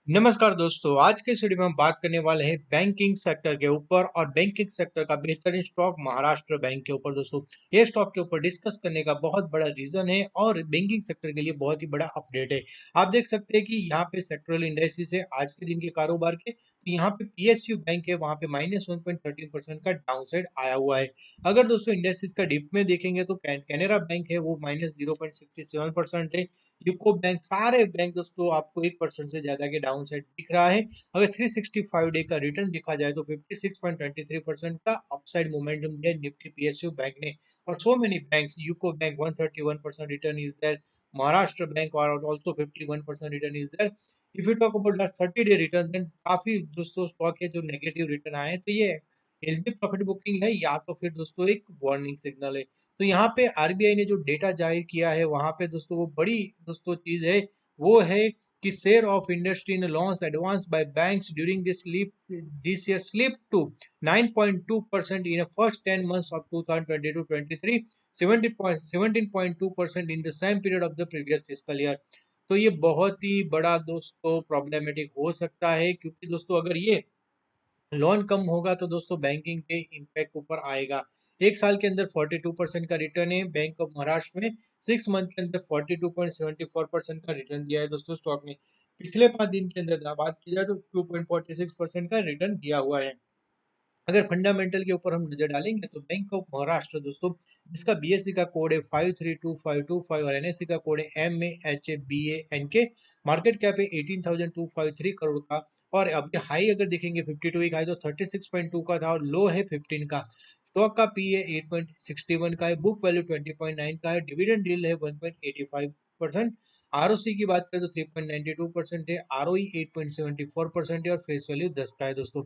नमस्कार दोस्तों, आज के इस वीडियो में हम बात करने वाले हैं बैंकिंग सेक्टर के ऊपर और बैंकिंग सेक्टर का बेहतरीन स्टॉक महाराष्ट्र बैंक के ऊपर। दोस्तों, ये स्टॉक के ऊपर डिस्कस करने का बहुत बड़ा रीजन है और बैंकिंग सेक्टर के लिए बहुत ही बड़ा अपडेट है। आप देख सकते हैं कि यहाँ पे सेक्टरल इंडाइसिस है आज के दिन के कारोबार के, तो यहाँ पे पीएसयू बैंक है, वहाँ पे -1.13% का डाउनसाइड आया हुआ है। अगर दोस्तों इंडाइसिस का डिप में देखेंगे तो कैनरा बैंक है वो -0.67% है। यूको बैंक, सारे बैंक दोस्तों आपको 1% से ज़्यादा के डाउन साइड दिख रहा है। अगर 365 डे का रिटर्न देखा जाए तो 56.23% का अपसाइड मोमेंटम दिया निफ्टी पीएसयू बैंक ने। और so many banks, UCO bank 131% return is there, Maharashtra bank और also 51% return is there. If you talk about last 30 day return, then काफ़ी दोस्तों स्टॉक है जो नेगेटिव रिटर्न आए हैं, तो ये हेल्दी प्रॉफिट बुकिंग है या तो फिर दोस्तों एक वार्निंग सिग्नल है। तो यहाँ पे आरबीआई ने जो डेटा जाहिर किया है वहाँ पे दोस्तों वो बड़ी दोस्तों चीज़ है, वो है कि share of industry in loans advanced by banks during this year slipped to 9.2% in the first 10 months of 2022-23, 17.2% in the same period of the previous fiscal year। तो ये बहुत ही बड़ा दोस्तों प्रॉब्लमेटिक हो सकता है, क्योंकि दोस्तों अगर ये लोन कम होगा तो दोस्तों बैंकिंग पे इम्पैक्ट ऊपर आएगा। एक साल के अंदर 42% का रिटर्न है बैंक ऑफ महाराष्ट्र में, 6 मंथ के अंदर 42.74% का रिटर्न दिया है दोस्तों स्टॉक ने। पिछले 5 दिन के अंदर बात की जाए तो 2.46% का रिटर्न दिया हुआ है। अगर फंडामेंटल के ऊपर हम नजर डालेंगे तो बैंक ऑफ महाराष्ट्र दोस्तों, जिसका बीएससी का कोड है 532525 और एनएससी का कोड है MAHBANK, मार्केट कैप है 18,253 करोड़ का। और अभी हाई अगर देखेंगे 52 वीक हाई तो 36.2 का था और लो है 15 का। स्टॉक का पी है 8.61 का है, बुक वैल्यू 20.9 का है, डिविडेंड डील है 1.85%। आरओसी की बात करें तो 3.92% है, आरओई 8.74% है और फेस वैल्यू 10 का है दोस्तों।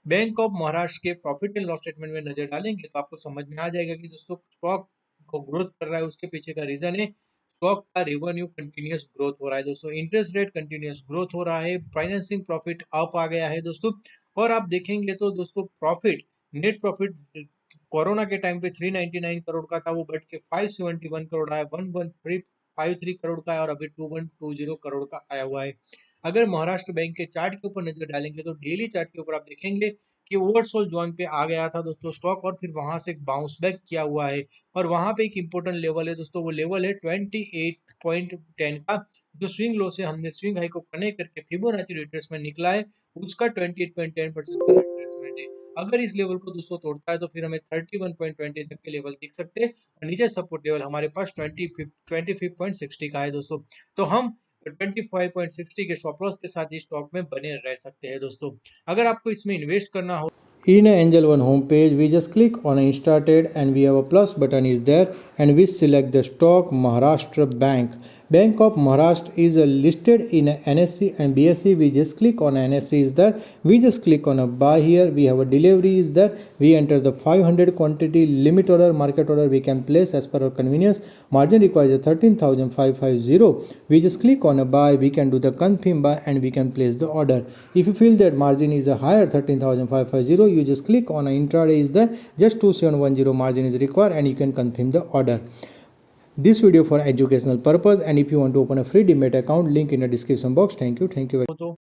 बैंक ऑफ महाराष्ट्र के प्रॉफिट एंड लॉस स्टेटमेंट में नजर डालेंगे तो आपको समझ में आ जाएगा कि दोस्तों स्टॉक को ग्रोथ कर रहा है, उसके पीछे का रीजन है स्टॉक का रेवेन्यू कंटिन्यूस ग्रोथ हो रहा है दोस्तों, इंटरेस्ट रेट कंटिन्यूस ग्रोथ हो रहा है, फाइनेंसिंग प्रॉफिट अप आ गया है दोस्तों। और आप देखेंगे तो दोस्तों प्रॉफिट, नेट प्रॉफिट कोरोना के टाइम पे 399 करोड़ का था, वो बढ़ के 571 करोड़ आया, 11353 करोड़ का है और अभी 2120 करोड़ का आया हुआ है। अगर महाराष्ट्र बैंक के चार्ट के ऊपर नजर डालेंगे तो डेली चार्ट के ऊपर आप देखेंगे कि ओवरसोल्ड जोन पे आ गया था दोस्तों स्टॉक और फिर वहां से एक बाउंस बैक किया हुआ है। और वहां पे एक इंपॉर्टेंट लेवल है दोस्तों, वो लेवल है 28.10 का, जो स्विंग लो से हमने स्विंग हाई को कनेक्ट करके फिबोनाची रिट्रेसमेंट निकला है, उसका 28.10% का रिट्रेसमेंट है। अगर इस लेवल को दोस्तों तोड़ता है तो फिर हमें 31.20 तक के लेवल दिख सकते हैं और नीचे सपोर्ट लेवल हमारे पास 25.60 का है दोस्तों। तो हम 25.60 के स्टॉप लॉस के साथ इस स्टॉक में बने रह सकते हैं दोस्तों। अगर आपको इसमें इन्वेस्ट करना हो, in a Angel One homepage, we just click on a started and we have a plus button is there and we select the stock Maharashtra Bank. Bank of Maharashtra is listed in a NSE and BSE. We just click on NSE is there. We just click on a buy here. We have a delivery is there. We enter the 500 quantity limit order, market order we can place as per our convenience. Margin requires a 13,550. We just click on a buy. We can do the confirm buy and we can place the order. If you feel that margin is a higher 13,550, you just click on a intraday is there, just 2710 margin is required and you can confirm the order. This video for educational purpose, and if you want to open a free demat account, link in the description box. Thank you very much.